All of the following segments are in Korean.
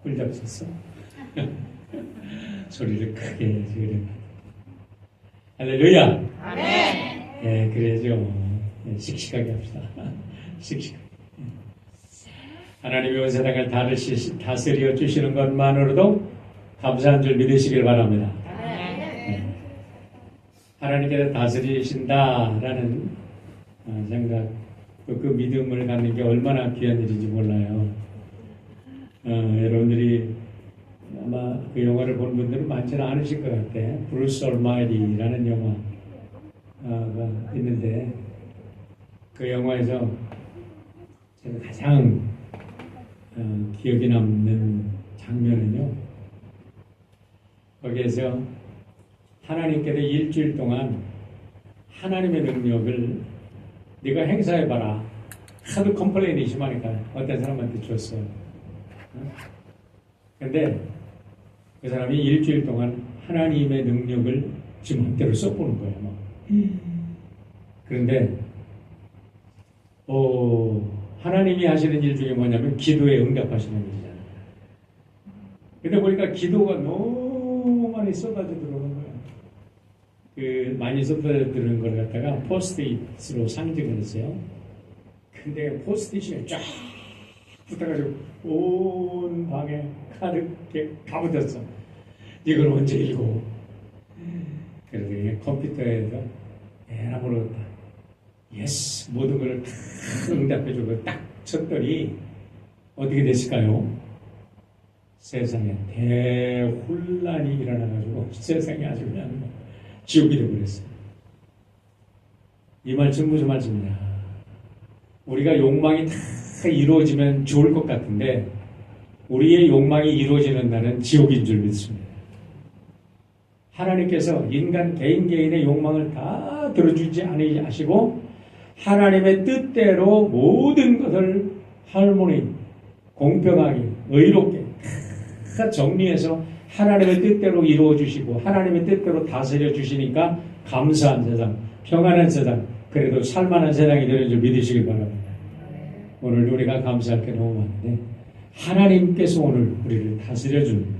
꿀 잡섰어. 소리를 크게 지르려. 할렐루야. 아멘. 예, 그래죠. 예, 씩씩하게 합시다. 씩씩하게. 하나님이 온 세상을 다스려 주시는 것만으로도 감사한 줄 믿으시길 바랍니다. 예. 하나님께서 다스리신다라는 생각, 또 그 믿음을 갖는 게 얼마나 귀한 일인지 몰라요. 여러분들이 아마 그 영화를 본 분들은 많지는 않으실 것 같아. 브루스 얼마이티라는 영화가 있는데, 그 영화에서 제가 가장 기억에 남는 장면은요, 거기에서 하나님께서 일주일 동안 하나님의 능력을 네가 행사해봐라. 하도 컴플레인이 심하니까 어떤 사람한테 줬어요. 근데 그 사람이 일주일 동안 하나님의 능력을 지금 한대로 써보는 거예요. 막. 그런데 하나님이 하시는 일 중에 뭐냐면 기도에 응답하시는 일이잖아요. 근데 보니까 기도가 너무 많이 쏟아져 들어오는 거예요. 그 많이 쏟아져 들어오는 걸 갖다가 포스트잇으로 상징을 했어요. 근데 포스트잇이 쫙 붙어가지고 온 방에 가득게 가붙었어. 이걸 언제 읽고? 그래서 이게 컴퓨터에서 에라모로 예스 모든 걸 다 응답해주고 딱 쳤더니 어떻게 됐을까요? 세상에 대혼란이 일어나가지고 세상이 아주 그냥 지옥이 되어버렸어요. 이 말씀 무슨 말씀이냐? 우리가 욕망이 다 이루어지면 좋을 것 같은데 우리의 욕망이 이루어지는 날은 지옥인 줄 믿습니다. 하나님께서 인간 개인의 욕망을 다 들어주지 아니하시고 하나님의 뜻대로 모든 것을 할모니, 공평하게, 의롭게 다 정리해서 하나님의 뜻대로 이루어 주시고 하나님의 뜻대로 다스려 주시니까 감사한 세상, 평안한 세상, 그래도 살만한 세상이 되는 줄 믿으시길 바랍니다. 오늘 우리가 감사할 게 너무 많은데 하나님께서 오늘 우리를 다스려 준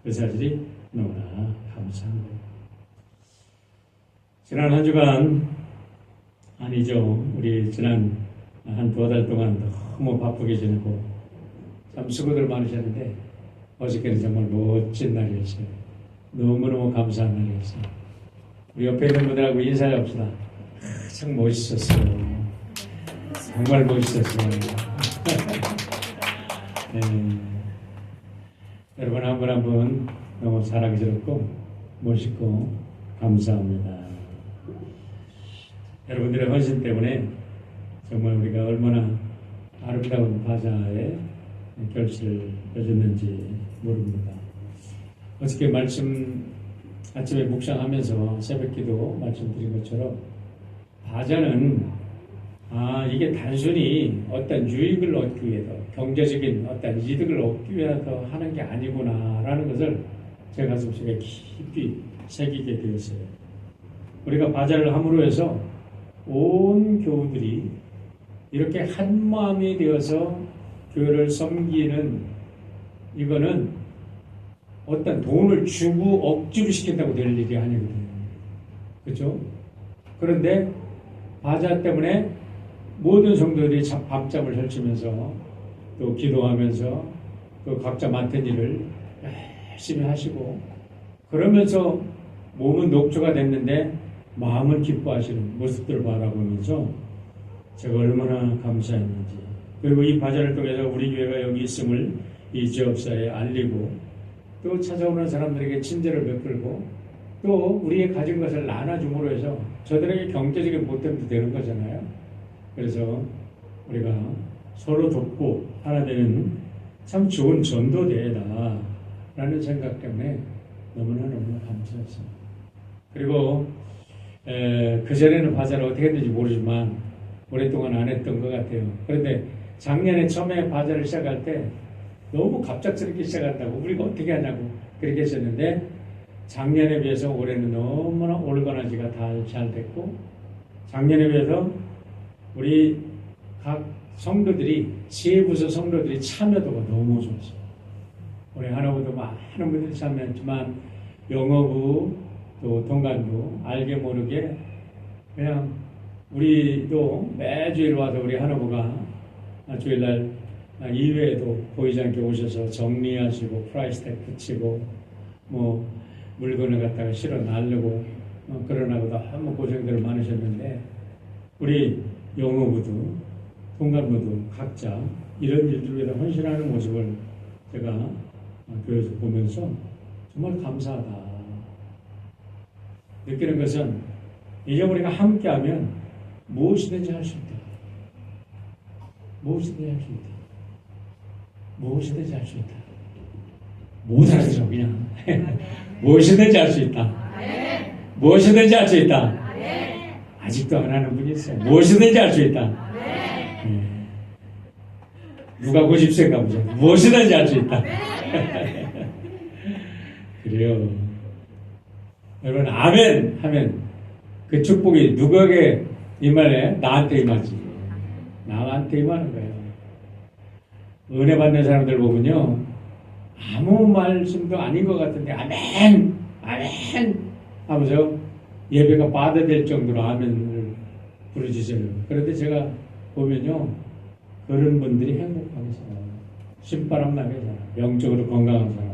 그 사실이 너무나 감사합니다. 지난 한 주간 아니죠. 우리 지난 한 두어 달 동안 너무 바쁘게 지내고 참 수고들 많으셨는데 어저께는 정말 멋진 날이었어요. 너무너무 감사한 날이었어요. 우리 옆에 있는 분들하고 인사해봅시다. 참 멋있었어요. 정말 멋있었어요. 네. 여러분 한 분 한 분 너무 사랑스럽고 멋있고 감사합니다. 여러분들의 헌신 때문에 정말 우리가 얼마나 아름다운 바자의 결실을 맺었는지 모릅니다. 어저께 말씀 아침에 묵상하면서 새벽기도 말씀드린 것처럼 바자는 이게 단순히 어떤 유익을 얻기 위해서 경제적인 어떤 이득을 얻기 위해서 하는 게 아니구나라는 것을 제 가슴속에 깊이 새기게 되었어요. 우리가 바자를 함으로 해서 온 교우들이 이렇게 한 마음이 되어서 교회를 섬기는 이거는 어떤 돈을 주고 억지로 시킨다고 될 일이 아니거든요. 그렇죠? 그런데 바자 때문에 모든 성도들이 밤잠을 설치면서 또 기도하면서 또 각자 맡은 일을 열심히 하시고 그러면서 몸은 녹초가 됐는데 마음은 기뻐하시는 모습들을 바라보면서 제가 얼마나 감사했는지 그리고 이 바자를 통해서 우리 교회가 여기 있음을 이 지역사회에 알리고 또 찾아오는 사람들에게 친절을 베풀고 또 우리의 가진 것을 나눠줌으로 해서 저들에게 경제적인 보탬도 되는 거잖아요. 그래서 우리가 서로 돕고 하나 되는 참 좋은 전도대회다 라는 생각 때문에 너무나 감사했습니다. 그리고 그전에는 바자를 어떻게 했는지 모르지만 오랫동안 안 했던 것 같아요. 그런데 작년에 처음에 바자를 시작할 때 너무 갑작스럽게 시작한다고 우리가 어떻게 하냐고 그렇게 했었는데 작년에 비해서 올해는 너무나 올거나지가 다 잘 됐고 작년에 비해서 우리 각 성도들이 세부서 성도들이 참여도가 너무 좋았어요. 우리 하나부도 많은 분들이 참여했지만 영어부 또 동간부 알게 모르게 그냥 우리도 매주일 와서 우리 하나부가 주일날 이외에도 보이지 않게 오셔서 정리하시고 프라이스택 붙이고 뭐 물건을 갖다가 실어 날르고 그러나고 너무 고생들 많으셨는데 우리 영어부도 동간부도 각자 이런 일들 위해 헌신하는 모습을 제가 교회에서 보면서 정말 감사하다 느끼는 것은 이제 우리가 함께하면 무엇이든지 할 수 있다. 무엇이든지 할 수 있다. 무엇이든지 할 수 있다. 못 알아들어 그냥. 무엇이든지 할 수 있다. 무엇이든지 할 수 있다. 아직도 안 하는 분이 있어요. 무엇이든지 할 수 있다. 누가 90세인가 보죠. 무엇이든지 할 수 있다. 그래요. 여러분 아멘 하면 그 축복이 누구에게 임하네? 나한테 임하지. 나한테 임하는 거예요. 은혜 받는 사람들 보면요. 아무 말씀도 아닌 것 같은데 아멘! 아멘! 하면서 예배가 받아들일 정도로 아멘을 부르짖어요. 그런데 제가 보면요. 그런 분들이 행복하게 살아요. 신바람 나게 살아요. 영적으로 건강한 사람.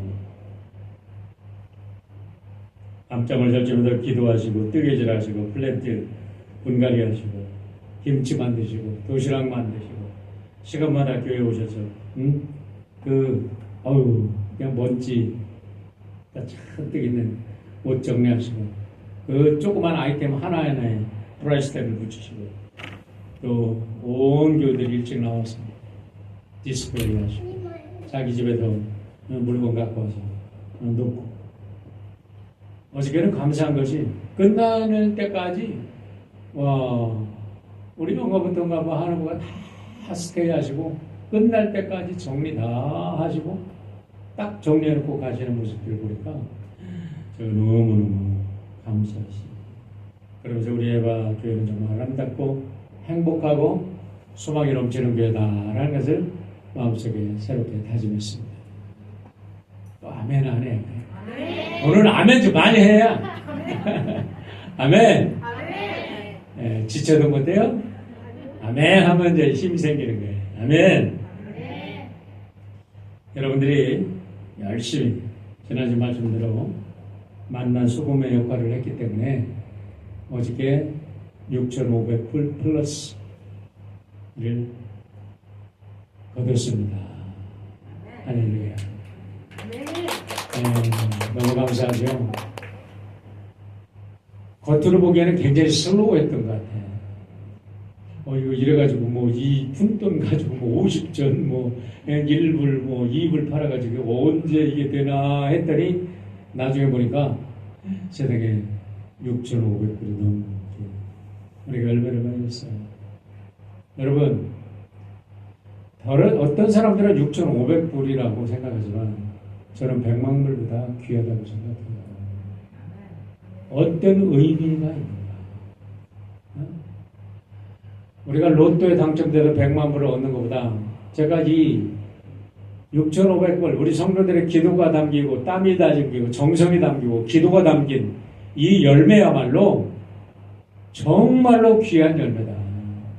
밤잠을 설치면서 기도하시고 뜨개질 하시고 플랜트 분갈이 하시고 김치 만드시고 도시락 만드시고 시간마다 교회 오셔서 그냥 먼지 잔뜩 있는 옷 정리하시고 그 조그만 아이템 하나하나에 프라이스 탭을 붙이시고 또 온 교우들이 일찍 나와서 디스플레이 하시고 자기 집에서 물건 갖고 와서 놓고 어저께는 감사한 것이 끝나는 때까지 우리 영어부터 하는 거가 다 스테이 하시고 끝날 때까지 정리 다 하시고 딱 정리해놓고 가시는 모습들을 보니까 제가 너무너무 감사하십니다. 그러면서 우리 에바 교회는 정말 아름답고 행복하고 소망이 넘치는 교회다라는 것을 마음속에 새롭게 다짐했습니다. 또 아멘 안 해요. 오늘 아멘 좀 많이 해야. 아멘. 네, 지쳐도 못해요? 아멘 하면 이제 힘이 생기는 거예요. 아멘. 여러분들이 열심히 지난주 말씀대로 만난 수금의 역할을 했기 때문에 어저께 6,500불 플러스를 거뒀습니다. 할렐루야. 너무 감사하죠. 겉으로 보기에는 굉장히 슬로우했던 것 같아요. 이거 이래가지고 이 푼돈 가지고 50전 1불 2불 팔아가지고 언제 이게 되나 했더니 나중에 보니까 세상에 6,500불이 넘는 우리가 얼마나 많이 했어요. 여러분 어떤 사람들은 6,500불이라고 생각하지만 저는 100만 불보다 귀하다고 생각합니다. 어떤 의미가 있는가? 우리가 로또에 당첨돼서 100만 불을 얻는 것보다 제가 이 6,500불 우리 성도들의 기도가 담기고 땀이 담기고 정성이 담기고 기도가 담긴 이 열매야말로 정말로 귀한 열매다.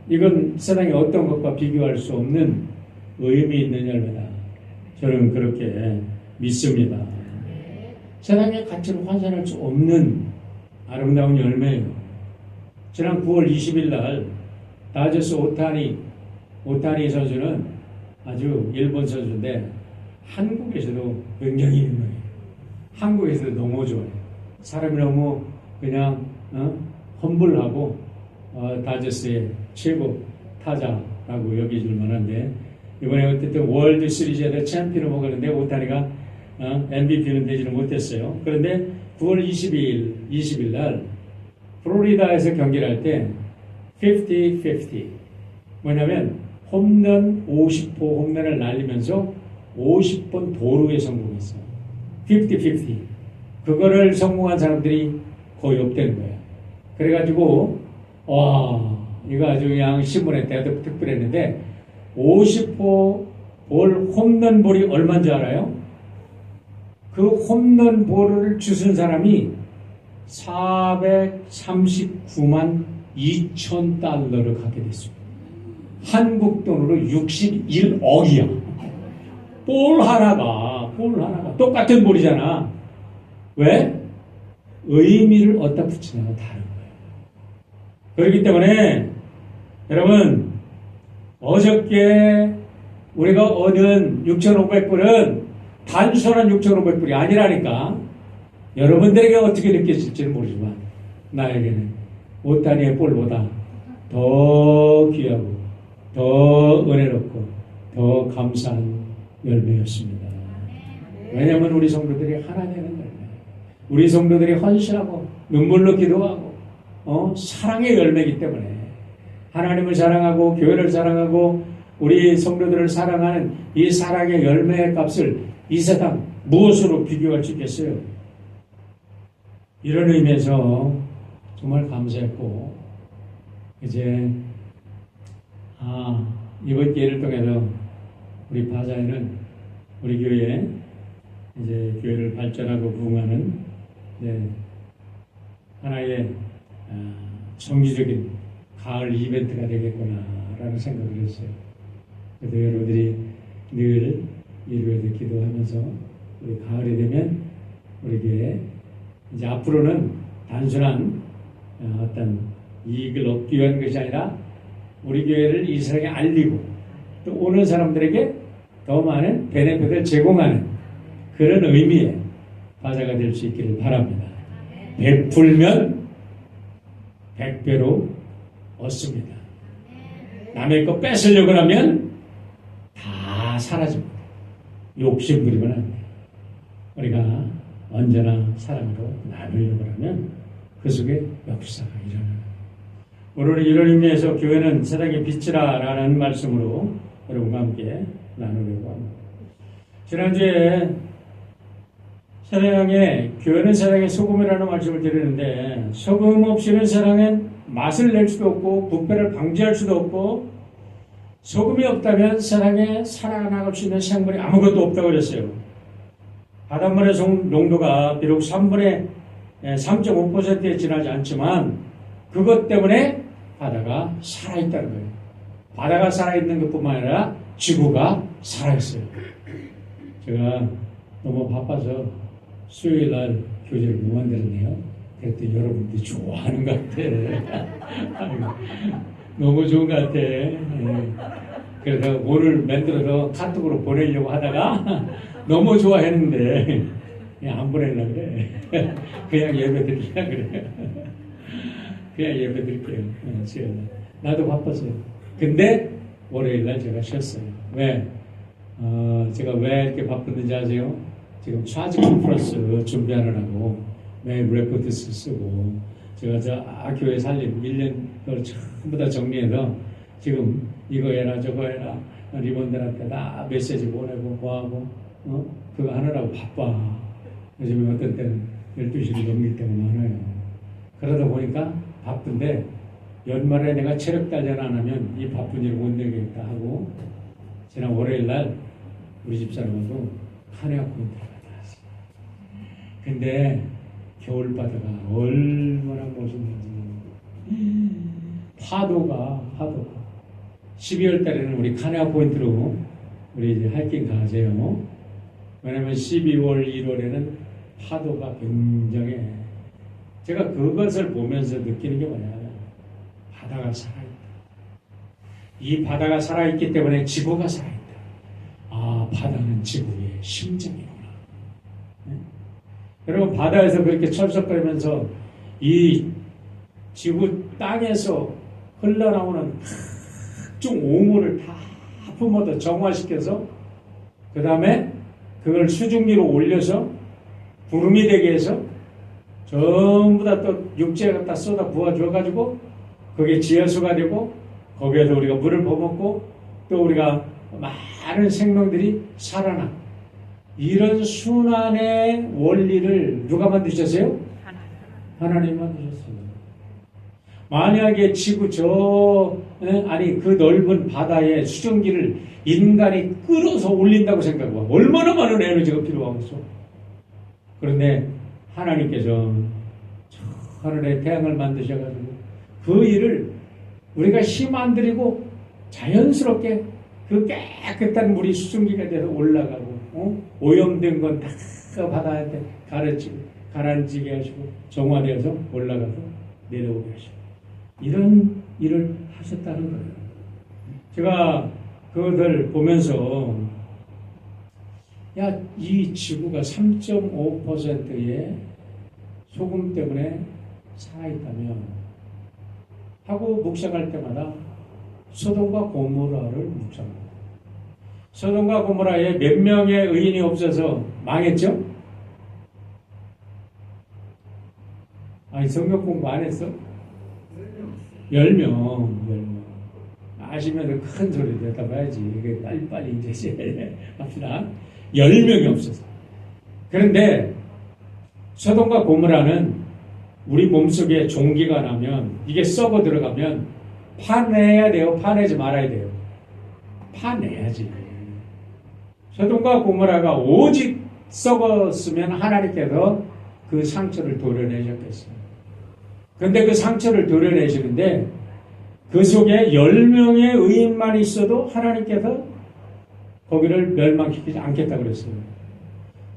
이건 세상에 어떤 것과 비교할 수 없는 의미 있는 열매다. 저는 그렇게 믿습니다. 세상의 가치를 환산할 수 없는 아름다운 열매예요. 지난 9월 20일 날 다저스 오타니 선수는 아주 일본 선수인데 한국에서도 굉장히 유명해요. 한국에서도 너무 좋아해요. 사람이 너무 그냥 험불하고 다저스의 최고 타자라고 여겨질 만한데 이번에 어쨌든 월드 시리즈에서 챔피언을 먹었는데 오타니가 MVP는 되지는 못했어요. 그런데 9월 20일 날 플로리다에서 경기를 할 때 50-50 뭐냐면 홈런 50호 홈런을 날리면서 50번 도루에 성공했어요. 50-50 그거를 성공한 사람들이 거의 없다는 거예요. 그래가지고 이거 아주 그냥 신문에 대특별했는데 50호 볼 홈런볼이 얼마인 줄 알아요? 그 홈런 볼을 주신 사람이 439만 2천 달러를 갖게 됐습니다. 한국 돈으로 61억이야. 볼 하나가 똑같은 볼이잖아. 왜? 의미를 어디다 붙이냐가 다른 거예요. 그렇기 때문에 여러분, 어저께 우리가 얻은 6,500불은 단순한 6,500불이 아니라니까. 여러분들에게 어떻게 느껴질지는 모르지만 나에게는 오타니의 볼보다 더 귀하고 더 은혜롭고 더 감사한 열매였습니다. 왜냐하면 우리 성도들이 하나 되는 열매, 우리 성도들이 헌신하고 눈물로 기도하고 사랑의 열매이기 때문에 하나님을 사랑하고 교회를 사랑하고 우리 성도들을 사랑하는 이 사랑의 열매의 값을 이 세상 무엇으로 비교할 수 있겠어요? 이런 의미에서 정말 감사했고, 이제 이번 기회를 통해서 우리 바자에는 우리 교회에 이제 교회를 발전하고 부흥하는 하나의 정기적인 가을 이벤트가 되겠구나라는 생각을 했어요. 그래서 여러분들이 늘 이루어져 기도하면서 우리 가을이 되면 우리 교회 이제 앞으로는 단순한 어떤 이익을 얻기 위한 것이 아니라 우리 교회를 이 세상에 알리고 또 오는 사람들에게 더 많은 베네핏을 제공하는 그런 의미의 바자가 될 수 있기를 바랍니다. 베풀면 100배로 얻습니다. 남의 거 뺏으려고 하면 다 사라집니다. 욕심 부리면 안 돼요. 우리가 언제나 사랑으로 나누려고 하면 그 속에 역사가 일어나요. 오늘은 이런 의미에서 교회는 세상의 빛이라는 말씀으로 여러분과 함께 나누려고 합니다. 지난주에 교회는 세상의 소금이라는 말씀을 드리는데, 소금 없이는 세상엔 맛을 낼 수도 없고 부패를 방지할 수도 없고, 소금이 없다면 세상에 살아나갈 수 있는 생물이 아무것도 없다고 그랬어요. 바닷물의 농도가 비록 3.5%에 지나지 않지만 그것 때문에 바다가 살아있다는 거예요. 바다가 살아있는 것뿐만 아니라 지구가 살아있어요. 제가 너무 바빠서 수요일 날 교재를 못 만들었네요. 그랬더니 여러분들이 좋아하는 것 같아. 너무 좋은 것 같아. 그래서 오늘 만들어서 카톡으로 보내려고 하다가 너무 좋아했는데 그냥 안 보내려고 그래. 그냥 예배 드리려고 그래. 그냥 예배 드릴게요. 나도 바빴어요. 근데 월요일날 제가 쉬었어요. 왜? 제가 왜 이렇게 바쁜지 아세요? 지금 차지 컨퍼런스 준비하느라고 매일 레포트 쓰고, 제가 교회 살림 1년 그걸 전부 다 정리해서 지금 이거 해라 저거 해라 리본들한테 다 메시지 보내고 뭐하고 그거 하느라고 바빠. 요즘에 어떤 때는 12시를 넘길 때가 많아요. 그러다 보니까 바쁜데 연말에 내가 체력 단련 안 하면 이 바쁜 일을 못 내겠다 하고, 지난 월요일날 우리 집사람하고 카네아 포인트를 갔다 왔어요. 근데 겨울바다가 얼마나 멋있는지, 파도가 12월 달에는 우리 카네아 포인트로 우리 이제 하이킹 가세요. 왜냐면 12월, 1월에는 파도가 굉장해. 제가 그것을 보면서 느끼는 게 뭐냐면 바다가 살아있다. 이 바다가 살아있기 때문에 지구가 살아있다. 바다는 지구의 심장이구나. 네? 여러분, 바다에서 그렇게 철썩거리면서 이 지구 땅에서 흘러나오는 각종 오물을 다 품어서 정화시켜서 그 다음에 그걸 수증기로 올려서 구름이 되게 해서 전부 다 또 육지에 갖다 쏟아 부어줘가지고 그게 지하수가 되고, 거기에서 우리가 물을 퍼먹고 또 우리가 많은 생명들이 살아나. 이런 순환의 원리를 누가 만드셨어요? 하나님 만드셨어요. 만약에 지구 그 넓은 바다의 수증기를 인간이 끌어서 올린다고 생각해봐. 얼마나 많은 에너지가 필요하겠어? 그런데 하나님께서 저 하늘에 태양을 만드셔가지고 그 일을 우리가 힘 안 들이고 자연스럽게 그 깨끗한 물이 수증기가 돼서 올라가고 오염된 건 다 바다한테 가라앉히게 하시고 정화되어서 올라가서 내려오게 하시고 이런 일을 하셨다는 거예요. 제가 그것을 보면서 이 지구가 3.5%의 소금 때문에 살아있다면 하고 묵상할 때마다 소돔과 고모라를 묵상합니다. 소돔과 고모라에 몇 명의 의인이 없어서 망했죠? 아니 성경 공부 안 했어? 10명. 아시면 큰 소리 대답해야지. 이게 빨리빨리 이제 합시다. 10명이 없어서. 그런데 소돔과 고모라는 우리 몸속에 종기가 나면 이게 썩어 들어가면 파내야 돼요? 파내지 말아야 돼요? 파내야지. 소돔과 고모라가 오직 썩었으면 하나님께서 그 상처를 도려내셨겠어요. 그런데 그 상처를 도려내시는데 그 속에 10명의 의인만 있어도 하나님께서 거기를 멸망시키지 않겠다고 그랬어요.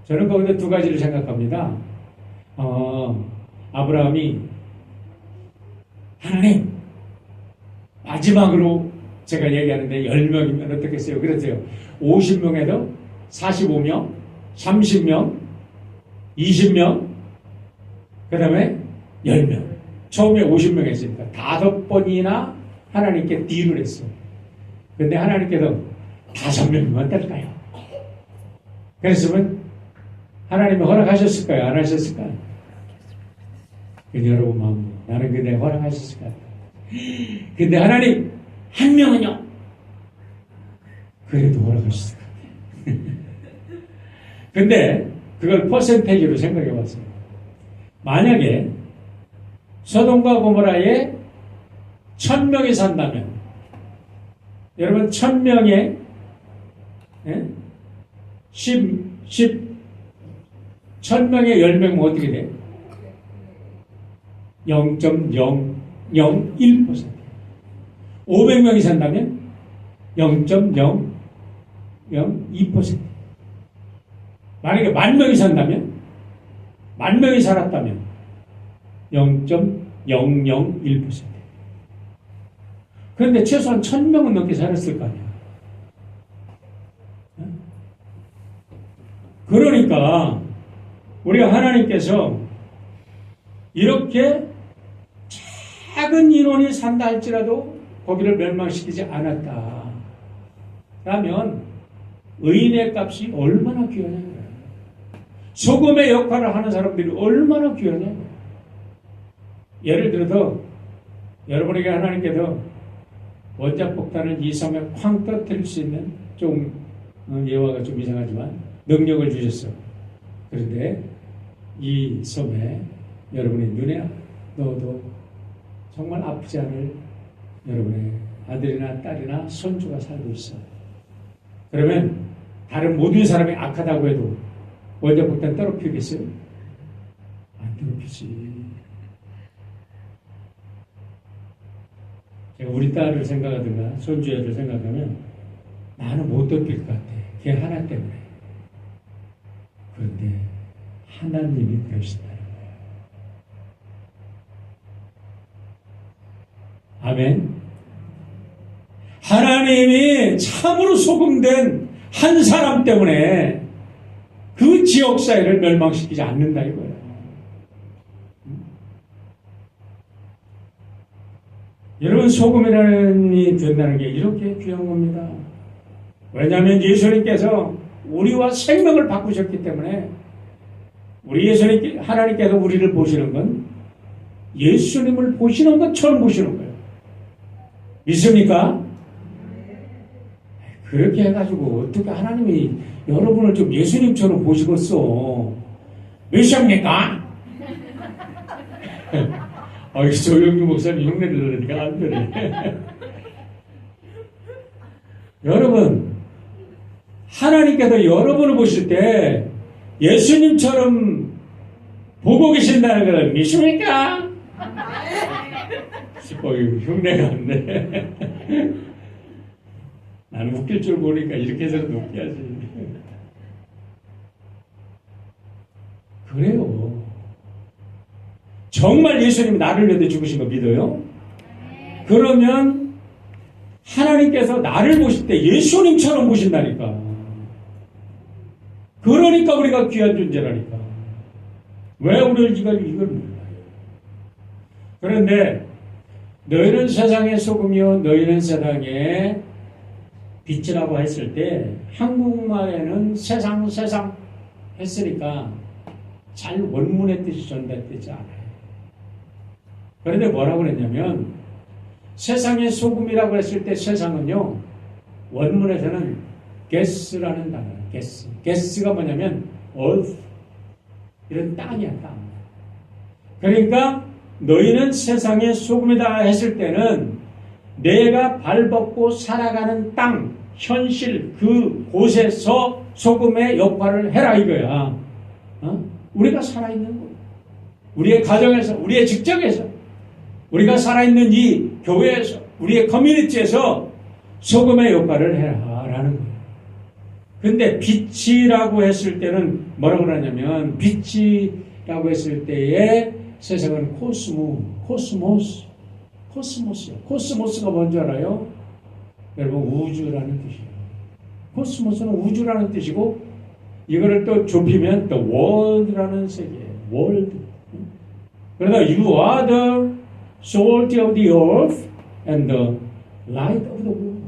저는 거기서 두 가지를 생각합니다. 아브라함이 하나님 마지막으로 제가 얘기하는데 10명이면 어떻겠어요? 그랬어요. 50명에도 45명, 30명, 20명, 그 다음에 10명. 처음에 50명 했으니까 5번이나 하나님께 딜을 했어요. 그런데 하나님께서 5명이면 어떨까요? 그랬으면 하나님이 허락하셨을까요? 안 하셨을까요? 여러분 마음으로 나는 그대 허락하셨을 것 같아요. 근데 하나님 한 명은요? 그래도 허락하셨을 것 같아요. 근데 그걸 퍼센테이지로 생각해 봤어요. 만약에 소돔과 고모라에 1000명이 산다면 여러분 1000명에 1000명에 10명은 어떻게 돼? 0.001%. 500명이 산다면 0.002%. 만약에 10,000명이 산다면 10,000명이 살았다면 0.001%. 그런데 최소한 1000명은 넘게 살았을 거 아니야. 그러니까 우리가 하나님께서 이렇게 작은 인원이 산다 할지라도 거기를 멸망시키지 않았다. 라면 의인의 값이 얼마나 귀하냐고요. 소금의 역할을 하는 사람들이 얼마나 귀하냐고요. 예를 들어서 여러분에게 하나님께서 원자폭탄을 이 섬에 쾅 터뜨릴 수 있는 좀 예화가 좀 이상하지만 능력을 주셨어. 그런데 이 섬에 여러분의 눈에 넣어도 정말 아프지 않을 여러분의 아들이나 딸이나 손주가 살고 있어. 그러면 다른 모든 사람이 악하다고 해도 원자폭탄 떨어뜨리겠어요? 안 떨어뜨리지. 제가 우리 딸을 생각하든가 손주애를 생각하면 나는 못 떨어뜨릴 것 같아. 걔 하나 때문에. 그런데 하나님이 그러신다는 거예요. 아멘. 하나님이 참으로 소금된 한 사람 때문에 그 지역사회를 멸망시키지 않는다 이거예요. 여러분 소금이라는 이 된다는 게 이렇게 귀한 겁니다. 왜냐하면 예수님께서 우리와 생명을 바꾸셨기 때문에 우리 예수님 하나님께서 우리를 보시는 건 예수님을 보시는 것처럼 보시는 거예요. 믿습니까? 그렇게 해가지고 어떻게 하나님이 여러분을 좀 예수님처럼 보시겠어? 몇시입니까? 조영규 목사님 흉내를 내니까 안 되네. 여러분, 하나님께서 여러분을 보실 때 예수님처럼 보고 계신다는 걸 믿습니까? 흉내가 안 내. 나는 웃길 줄 모르니까 이렇게 해서는 웃겨야지. 그래요. 정말 예수님이 나를 위해 죽으신 거 믿어요? 그러면 하나님께서 나를 보실 때 예수님처럼 보신다니까. 그러니까 우리가 귀한 존재라니까. 왜 우리를 이걸 몰라요? 그런데 너희는 세상의 소금이요 너희는 세상의 빛이라고 했을 때 한국말에는 세상 했으니까 잘 원문의 뜻이 전달되지 않아요. 그런데 뭐라고 그랬냐면 세상의 소금이라고 했을 때 세상은요 원문에서는 게스라는 단어예요. 게스가 뭐냐면 earth 이런 땅이야 땅. 그러니까 너희는 세상의 소금이다 했을 때는 내가 발벗고 살아가는 땅 현실 그곳에서 소금의 역할을 해라 이거야. 우리가 살아있는 곳, 우리의 가정에서, 우리의 직장에서, 우리가 살아있는 이 교회에서, 우리의 커뮤니티에서 소금의 역할을 해라라는 거예요. 근데 빛이라고 했을 때는 뭐라고 그러냐면 빛이라고 했을 때의 세상은 코스모스야. 코스모스가 뭔지 알아요? 여러분 우주라는 뜻이에요. 코스모스는 우주라는 뜻이고 이거를 또 좁히면 the world라는 세계예요. world. 그러다 you are the salt of the earth and the light of the world.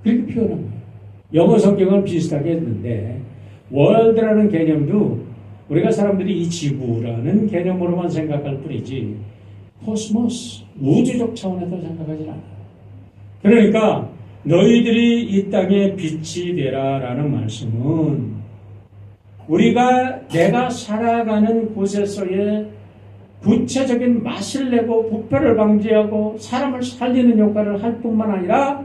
그렇게 표현한 거예요. 영어 성경은 비슷하게 했는데 world라는 개념도 우리가 사람들이 이 지구라는 개념으로만 생각할 뿐이지 코스모스, 우주적 차원에서 생각하지 않아요. 그러니까 너희들이 이 땅에 빛이 되라라는 말씀은 내가 살아가는 곳에서의 구체적인 맛을 내고 부패를 방지하고 사람을 살리는 역할을 할 뿐만 아니라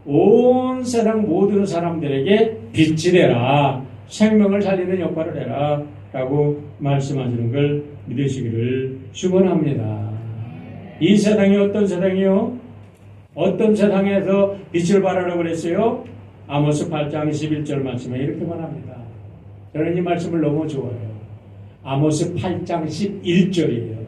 온 세상 모든 사람들에게 빛이 되라, 생명을 살리는 역할을 해라 라고 말씀하시는 걸 믿으시기를 축원합니다. 이 세상이 어떤 세상이요? 어떤 세상에서 빛을 발하라고 그랬어요? 아모스 8장 11절 말씀에 이렇게 말합니다. 저는 이 말씀을 너무 좋아해요. 아모스 8장 11절이에요.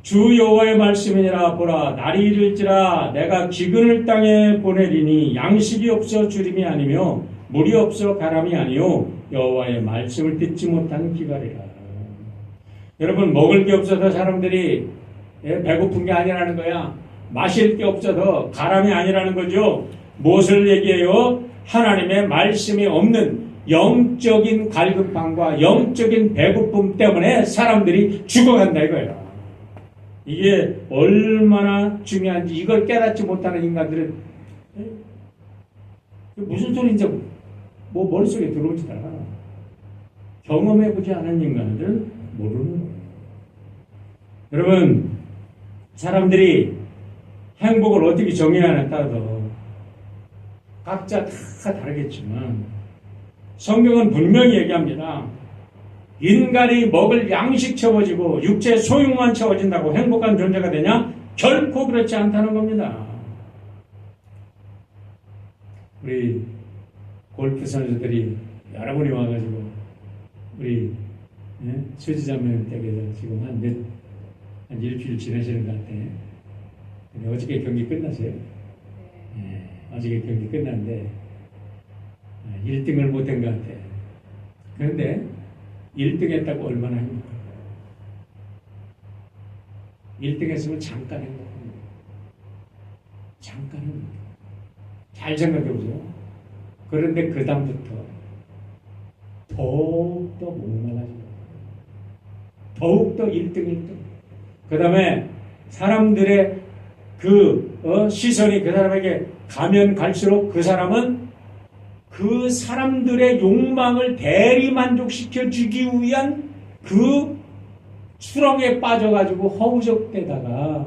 주 여호와의 말씀이니라. 보라 날이 이를지라 내가 기근을 땅에 보내리니 양식이 없어 주림이 아니며 물이 없어 가람이 아니요 여호와의 말씀을 듣지 못한 기갈이라. 여러분 먹을 게 없어서 사람들이 배고픈 게 아니라는 거야. 마실 게 없어서 가람이 아니라는 거죠. 무엇을 얘기해요? 하나님의 말씀이 없는 영적인 갈급함과 영적인 배고픔 때문에 사람들이 죽어간다 이거예요. 이게 얼마나 중요한지 이걸 깨닫지 못하는 인간들은 무슨 소리인지 뭐 머릿속에 들어오지도 않아. 경험해보지 않은 인간들은 모르는 거예요. 여러분 사람들이 행복을 어떻게 정의하냐에 따라서 각자 다 다르겠지만 성경은 분명히 얘기합니다. 인간이 먹을 양식 채워지고 육체의 소용만 채워진다고 행복한 존재가 되냐? 결코 그렇지 않다는 겁니다. 우리 골프 선수들이 여러분이 와가지고 우리 수지자매 댁에서 지금 한 일주일 지내시는 것 같아요. 근데 어저께 경기 끝났어요. 어저께 경기 끝났는데 1등을 못한 것 같아요. 그런데 1등 했다고 얼마나 행복할까요? 1등 했으면 잠깐 행복합니다. 잠깐 행복해요. 잘 생각해 보세요. 그런데 그 다음부터 더욱더 목말라집니다. 더욱더 1등. 그 다음에 사람들의 시선이 그 사람에게 가면 갈수록 그 사람은 그 사람들의 욕망을 대리만족시켜 주기 위한 그 수렁에 빠져가지고 허우적대다가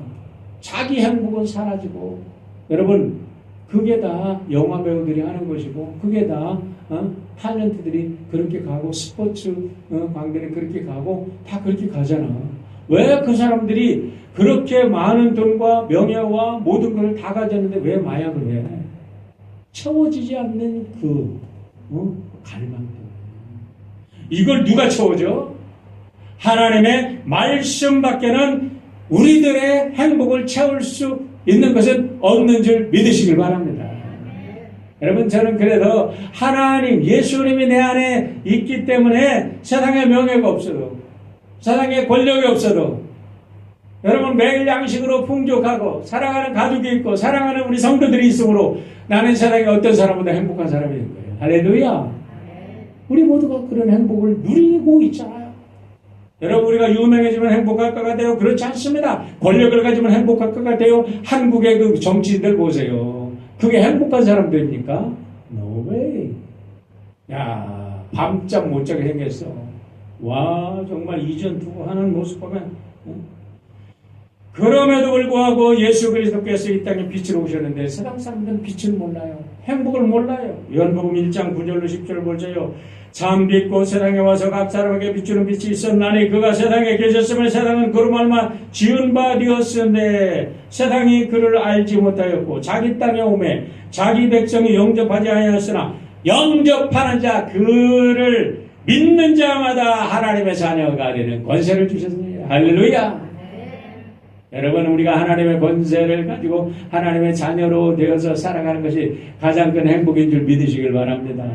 자기 행복은 사라지고 여러분 그게 다 영화 배우들이 하는 것이고 그게 다 탤런트들이 그렇게 가고 스포츠 광들이 그렇게 가고 다 그렇게 가잖아. 왜 그 사람들이 그렇게 많은 돈과 명예와 모든 걸 다 가졌는데 왜 마약을 해? 채워지지 않는 그 갈망 때문에. 이걸 누가 채워줘? 하나님의 말씀밖에는 우리들의 행복을 채울 수 있는 것은 없는 줄 믿으시길 바랍니다. 여러분, 저는 그래도 하나님, 예수님이 내 안에 있기 때문에 세상에 명예가 없어도, 세상에 권력이 없어도, 여러분 매일 양식으로 풍족하고 사랑하는 가족이 있고 사랑하는 우리 성도들이 있으므로 나는 세상에 어떤 사람보다 행복한 사람이 된 거예요. 할렐루야. 우리 모두가 그런 행복을 누리고 있잖아요. 여러분, 우리가 유명해지면 행복할 것 같아요? 그렇지 않습니다. 권력을 가지면 행복할 것 같아요? 한국의 그 정치인들 보세요. 그게 행복한 사람들입니까? No way. 야, 밤잠 못 자게 생겼어. 와, 정말 이전 투구하는 모습 보면. 그럼에도 불구하고 예수 그리스도께서 이 땅에 빛으로 오셨는데 세상 사람들은 빛을 몰라요. 행복을 몰라요. 요한복음 1장 9절로 10절을 보세요. 참 빛고 세상에 와서 각 사람에게 비추는 빛이 있었나니 그가 세상에 계셨으면 세상은 그로 말미암아 지은 바 되었으되 세상이 그를 알지 못하였고 자기 땅에 오매 자기 백성이 영접하지 아니하였으나 영접하는 자 그를 믿는 자마다 하나님의 자녀가 되는 권세를 주셨습니다. 할렐루야. 여러분, 우리가 하나님의 권세를 가지고 하나님의 자녀로 되어서 살아가는 것이 가장 큰 행복인 줄 믿으시길 바랍니다.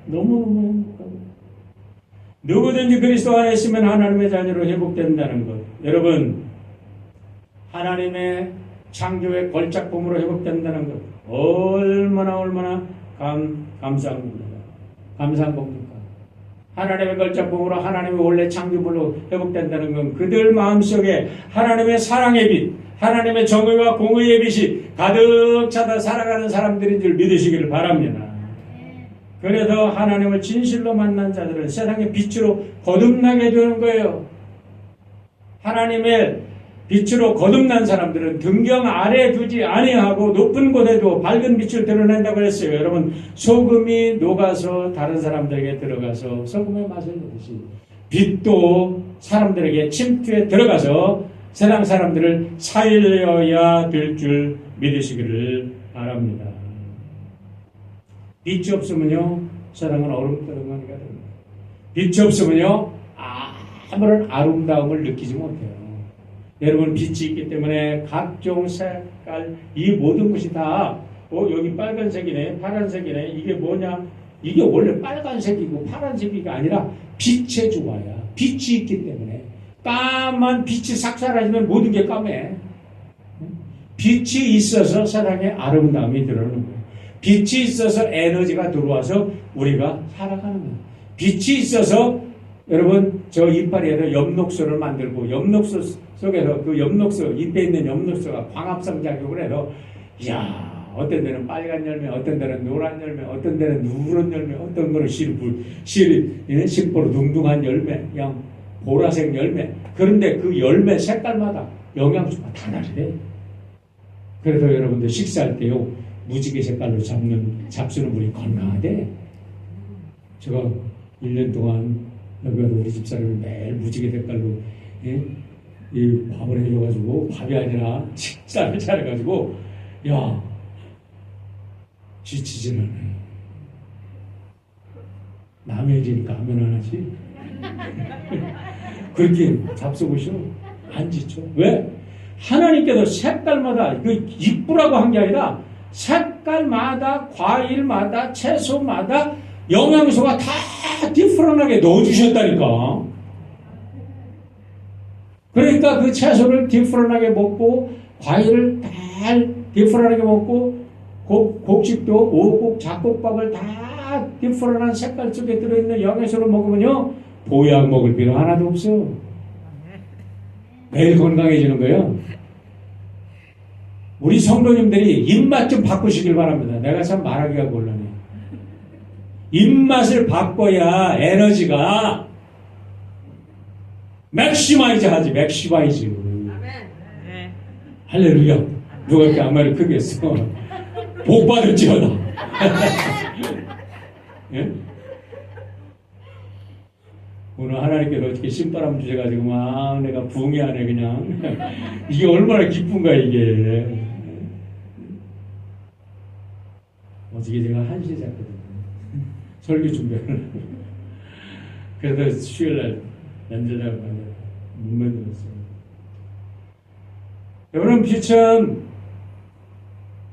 너무너무 행복하고 누구든지 그리스도 안에 있으면 하나님의 자녀로 회복된다는 것. 여러분, 하나님의 창조의 걸작품으로 회복된다는 것 얼마나 감사한 겁니다. 감사한 겁니까? 하나님의 걸작품으로 하나님의 원래 창조물로 회복된다는 건 그들 마음속에 하나님의 사랑의 빛, 하나님의 정의와 공의의 빛이 가득 차다 살아가는 사람들인 줄 믿으시기를 바랍니다. 그래서 하나님을 진실로 만난 자들은 세상의 빛으로 거듭나게 되는 거예요. 하나님의 빛으로 거듭난 사람들은 등경 아래 두지 아니하고 높은 곳에도 밝은 빛을 드러낸다고 했어요. 여러분, 소금이 녹아서 다른 사람들에게 들어가서 소금의 맛을 내듯이 빛도 사람들에게 침투에 들어가서 세상 사람들을 살려야 될 줄 믿으시기를 바랍니다. 빛이 없으면요 세상은 얼음덩어리가 됩니다. 빛이 없으면요 아무런 아름다움을 느끼지 못해요. 여러분, 빛이 있기 때문에 각종 색깔, 이 모든 것이 다 여기 빨간색이네, 파란색이네, 이게 뭐냐? 이게 원래 빨간색이고 파란색이가 아니라 빛의 조화야. 빛이 있기 때문에. 까만 빛이 싹 사라지면 모든 게 까매. 빛이 있어서 세상에 아름다움이 들어오는 거예요. 빛이 있어서 에너지가 들어와서 우리가 살아가는 거예요. 빛이 있어서 여러분, 저 이파리에서 엽록소를 만들고 엽록소 속에서 그 엽록소, 잎에 있는 엽록소가 광합성 작용을 해서 이야, 어떤 데는 빨간 열매, 어떤 데는 노란 열매, 어떤 데는 누런 열매, 어떤 거는 실보로 둥둥한 열매, 그냥 보라색 열매. 그런데 그 열매 색깔마다 영양소가 다 다르대. 그래서 여러분들 식사할 때요 무지개 색깔로 잡수는 분이 건강하대. 제가 1년 동안 여기 와서 우리 집사람이 매일 무지개 색깔로 이 밥을 해줘가지고 밥이 아니라 식사를 차려가지고 야 지치지는 않아요. 남의 일이니까 하면 안 하지. 그렇게 잡숴보시오. 안 지쳐. 왜? 하나님께서 색깔마다 그 이쁘라고 한 게 아니라 색깔마다 과일마다 채소마다 영양소가 다 디프런하게 넣어주셨다니까. 그러니까 그 채소를 디프런하게 먹고 과일을 잘 디프런하게 먹고 곡식도 오곡 잡곡밥을 다 디프런한 색깔 속에 들어있는 영양소를 먹으면요 보약 먹을 필요 하나도 없어. 매일 건강해지는 거예요. 우리 성도님들이 입맛 좀 바꾸시길 바랍니다. 내가 참 말하기가 곤란해. 입맛을 바꿔야 에너지가 맥시마이즈 하지. 맥시마이즈. 할렐루야. 누가 이렇게 안말을 크게 했어. 복 받을지어다. 예? 오늘 하나님께서 어떻게 신바람 주셔가지고 막 내가 부흥이 안에 그냥 이게 얼마나 기쁜가 이게. 어저께 제가 1시에 잤거든요. 설교 준비하는. 그래서 수요일날 연재자가 눈물 들었어요. 여러분, 빛은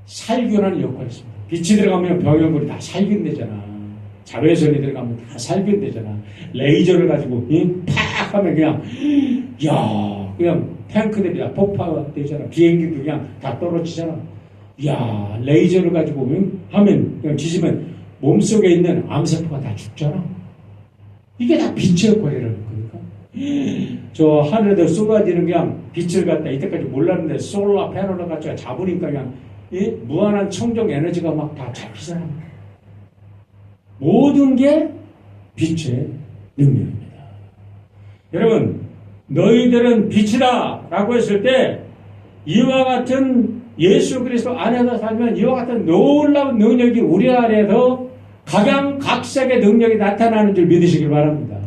살균하는 역할이 있습니다. 빛이 들어가면 병역물이 다 살균되잖아. 자외선이 들어가면 다 살균되잖아. 레이저를 가지고 팍 하면 그냥 그냥 탱크들이 다 폭파되잖아. 비행기도 그냥 다 떨어지잖아. 레이저를 가지고 하면 그냥 지지면 몸속에 있는 암세포가 다 죽잖아. 이게 다 빛의 역할이라는 거니까. 저 하늘에도 쏟아지는 그냥 빛을 갖다 이때까지 몰랐는데 솔라 패널을 갖다가 잡으니까 그냥 무한한 청정 에너지가 막 다 잡히잖아. 모든 게 빛의 능력입니다. 여러분, 너희들은 빛이다 라고 했을 때 이와 같은 예수 그리스도 안에서 살면 이와 같은 놀라운 능력이 우리 안에서 각양각색의 능력이 나타나는 줄 믿으시길 바랍니다.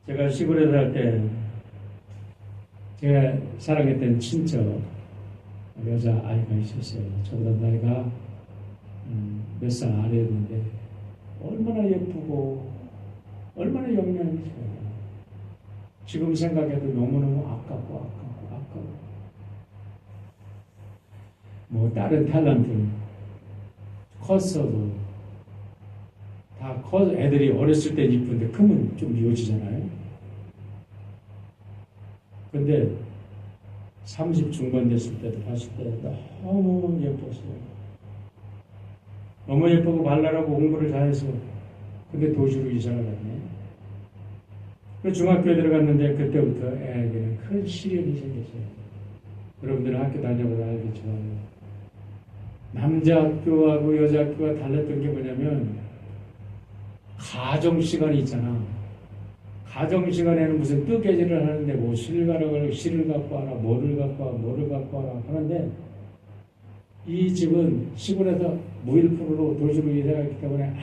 제가 시골에 살 때 제가 사랑했던 친척 여자 아이가 있었어요. 저보다 나이가 몇 살 아래였는데 얼마나 예쁘고 얼마나 영향이 있어요. 지금 생각해도 너무너무 아깝고 뭐 다른 탤런트 컸어도 다 커서 애들이 어렸을 때 이쁜데 크면 좀 미워지잖아요. 근데 30 중반 됐을 때도 봤을 때 너무 예뻤어요. 너무 예쁘고 발랄하고 공부를 잘해서. 근데 도시로 이사를 갔네. 그 중학교에 들어갔는데 그때부터 애에게는 큰 시련이 생겼어요. 여러분들은 학교 다녀보다 알겠지만 남자 학교하고 여자 학교가 달랐던 게 뭐냐면 가정 시간이 있잖아. 가정 시간에는 무슨 뜨개질을 하는데 뭐 실을 갖고 와라, 뭐를 갖고 와라 하는데 이 집은 시골에서 무일푼으로 도시로 이사했기 때문에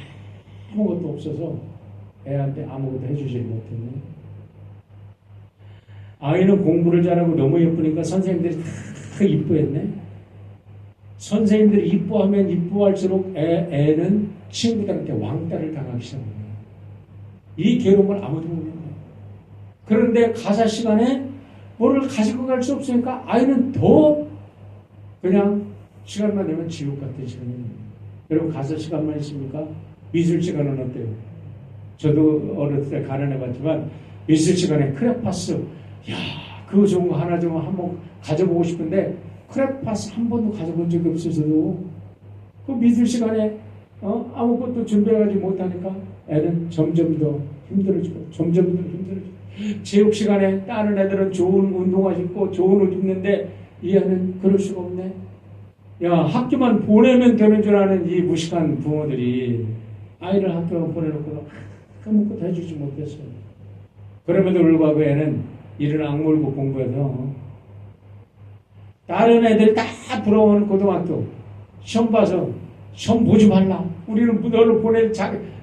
아무것도 없어서 애한테 아무것도 해주지 못했네. 아이는 공부를 잘하고 너무 예쁘니까 선생님들이 다 이뻐했네. 선생님들이 이뻐하면 이뻐할수록 애는 친구들한테 왕따를 당하기 시작합니다. 이 괴로움을 아무도 모르는 거예요. 그런데 가사 시간에 뭐를 가지고 갈 수 없으니까 아이는 더 그냥 시간만 되면 지옥 같은 시간입니다. 여러분, 가사 시간만 있습니까? 미술 시간은 어때요? 저도 어렸을 때 가난해봤지만 미술 시간에 크레파스, 그거 좋은 거 하나 좀 한번 가져보고 싶은데 크레파스 한 번도 가져본 적이 없어서도 그 미술 시간에 아무것도 준비하지 못하니까 애는 점점 더 힘들어지고 체육 시간에 다른 애들은 좋은 운동화 신고 좋은 옷 입는데 이 애는 그럴 수가 없네. 학교만 보내면 되는 줄 아는 이 무식한 부모들이 아이를 학교만 보내놓고 아무것도 해주지 못했어요. 그럼에도 불구하고 애는 이를 악물고 공부해서 다른 애들이 다 부러워하는 고등학교 시험 봐서 시험 보지 말라. 우리는 너를 보낼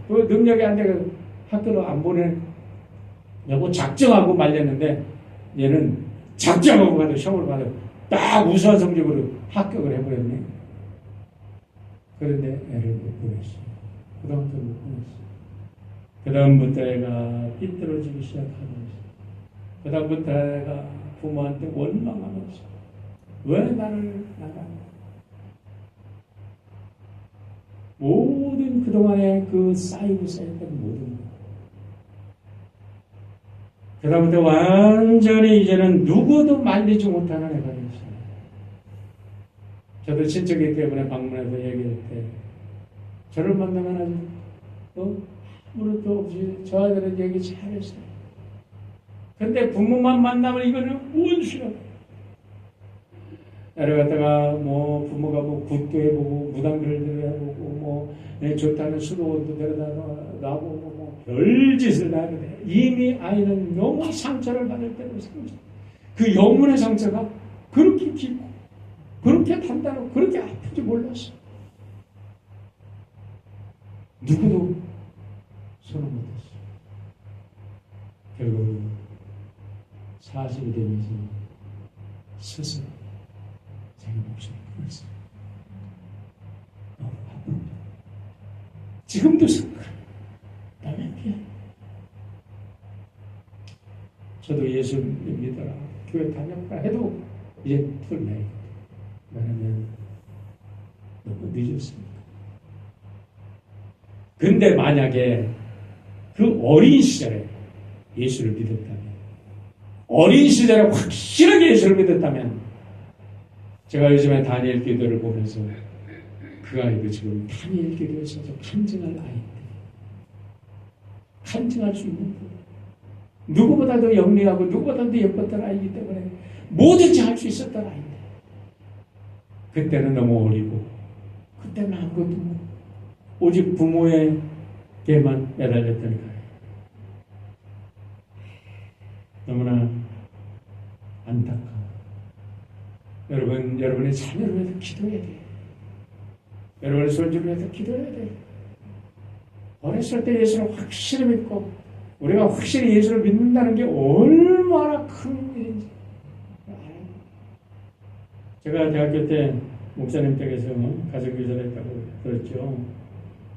능력이 안 되고 학교로 안 보내냐고 작정하고 말렸는데 얘는 작정하고 가도 시험을 봐도 딱 우수한 성적으로 합격을 해버렸네. 그런데 애를 못 보냈어요. 고등학교를 못 보냈어요. 그 다음부터 애가 삐뚤어지기 시작하면서 그 다음부터 애가 부모한테 원망하면서 왜 나를 나가냐. 모든 그동안에 그 쌓였던 모든 것. 그 다음부터 완전히 이제는 누구도 말리지 못하는 애가 됐어요. 저도 친척이기 때문에 방문해서 얘기할 때 저를 만나면 아주 아무것도 없이 저 아들은 얘기 잘했어요. 근데 부모만 만나면 이거는 원수라고. 애를 갖다가 뭐 부모가 뭐 굿도 해보고 무당들도 해보고 뭐 좋다는 수도원도 데려다 놔보고 뭐 별짓을 다 하는데 이미 아이는 너무 상처를 받을 때로 상처. 그 영혼의 상처가 그렇게 깊고 그렇게 단단하고 그렇게 아픈지 몰랐어. 누구도 손을 못했어. 결국 40이 되면서 스스로 자기 목숨을 끊었어요. 너무 아픕니다. 지금도 생각합니다. 남의 피해. 저도 예수 믿어라, 교회 다녔다 해도 이제 풀나요. 왜냐하면 너무 늦었습니다. 근데 만약에 그 어린 시절에 예수를 믿었다면, 어린 시절에 확실하게 예수를 믿었다면, 제가 요즘에 다니엘 기도를 보면서 그 아이도 지금 다니엘 기도에서 간증할 아이인데, 간증할 수 있는 분, 누구보다도 영리하고 누구보다도 예뻤던 아이이기 때문에 뭐든지 할 수 있었던 아이인데, 그때는 너무 어리고 그때는 아무것도 모르고 오직 부모에게만 매달렸다니까. 너무나 안타까워. 여러분의 자녀를 위해서 기도해야 돼요. 여러분의 손주를 위해서 기도해야 돼요. 어렸을 때 예수를 확실히 믿고 우리가 확실히 예수를 믿는다는 게 얼마나 큰 일인지 알아요. 제가 대학교 때 목사님 댁에서 가정교사를 했다고 들었죠.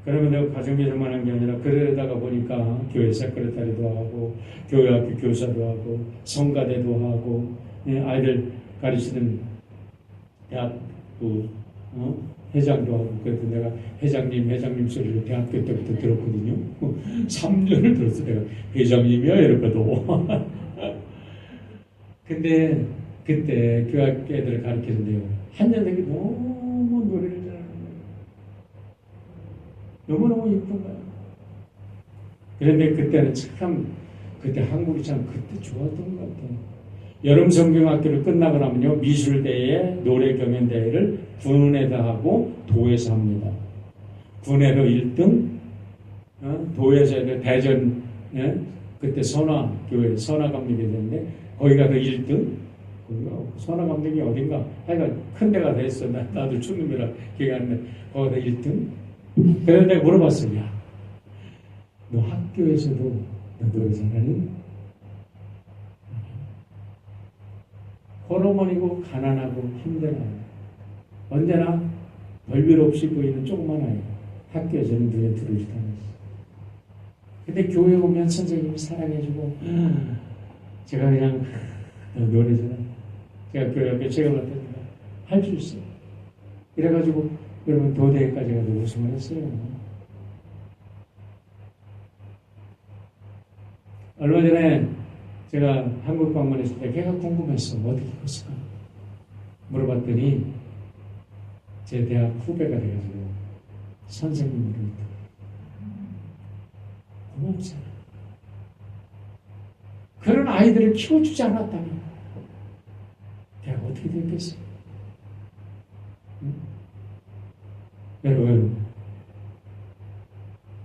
그러면 내가 가정교사만 한 게 아니라 그러다가 보니까 교회 세크레타리도 하고 교회 학교 교사도 하고 성가대도 하고 아이들 가르치는 대학부 회장도 하고. 그래서 내가 회장님 소리를 대학교 때부터 들었거든요. 3년을 들었어. 내가 회장님이야 이러거든. 근데 그때 교학 애들을 가르치는데요, 한 녀석이 너무 노래를 잘하는 거예요. 너무너무 예쁜 거야. 그런데 그때는 참, 그때 한국이 참 그때 좋았던 것 같아요. 여름 성경학교를 끝나고 나면요, 미술대회, 노래 경연대회를 군에서 하고 도에서 합니다. 군에서 1등, 도에서 대전, 그때 선화교회, 선화감독이 됐는데, 거기 가서 1등, 선화감독이 어딘가, 하여간 큰 데가 됐어. 나도 춘놈이라 기억이 안 나. 거기서 1등. 그래서 내가 물어봤어. 야, 너 학교에서도 너 노래 잘하니? 호르몬이고 가난하고 힘든 아이, 언제나 별별 없이 보이는 조그만 아이, 학교에서는 눈에 들어오지도 않았어. 근데 교회 오면 선생님이 사랑해주고, 제가 그냥 노래 잘해. 제가 교회 앞에 제가 맡았니까 할 수 있어. 이래가지고 여러분 도대회까지 가서 우승을 했어요. 얼마 전에 제가 한국 방문했을 때 걔가 궁금했어. 어떻게 컸을까? 물어봤더니 제 대학 후배가 돼가지고 선생님으로 있다. 고맙잖아. 그런 아이들을 키워주지 않았다면 걔가 어떻게 됐겠어? 응? 여러분,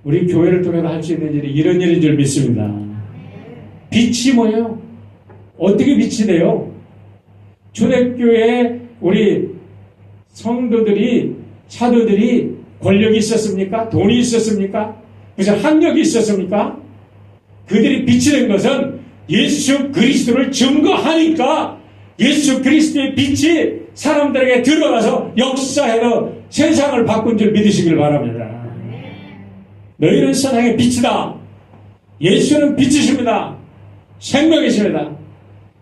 우리 교회를 통해서 할 수 있는 일이 이런 일인 줄 믿습니다. 빛이 뭐예요? 어떻게 빛이 돼요? 초대교회에 우리 성도들이, 사도들이 권력이 있었습니까? 돈이 있었습니까? 무슨 학력이 있었습니까? 그들이 빛이 된 것은 예수 그리스도를 증거하니까 예수 그리스도의 빛이 사람들에게 들어가서 역사해서 세상을 바꾼 줄 믿으시길 바랍니다. 너희는 세상의 빛이다. 예수는 빛이십니다. 생명이십니다.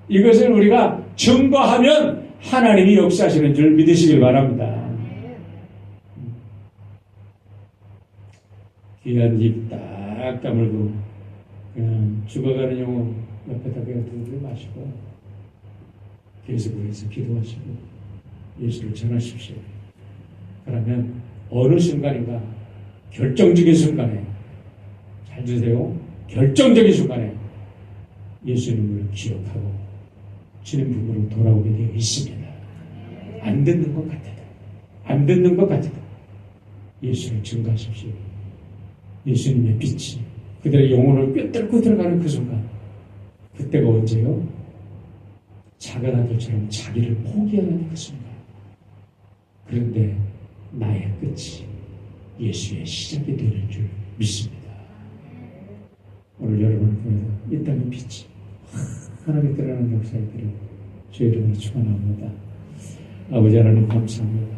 이것을 우리가 증거하면 하나님이 역사하시는 줄 믿으시길 바랍니다. 귀한 입 딱 다물고 그냥 죽어가는 영혼 옆에다 그냥 두들 마시고 계속해서 기도하시고 예수를 전하십시오. 그러면 어느 순간인가 결정적인 순간에, 잘 드세요, 결정적인 순간에 예수님을 기억하고 주님 품으로 돌아오게 되어 있습니다. 안 듣는 것 같아도, 안 듣는 것 같아도 예수를 증거하십시오. 예수님의 빛이 그들의 영혼을 꿰뚫고 들어가는 그 순간, 그때가 언제요? 작은 아들처럼 자기를 포기하는 그 순간, 그런데 나의 끝이 예수의 시작이 되는 줄 믿습니다. 오늘 여러분을 보면서 이 땅의 빛이 환하게 드러나는 역사에 들어 주의 이름으로 축원합니다. 아버지 하나님 감사합니다.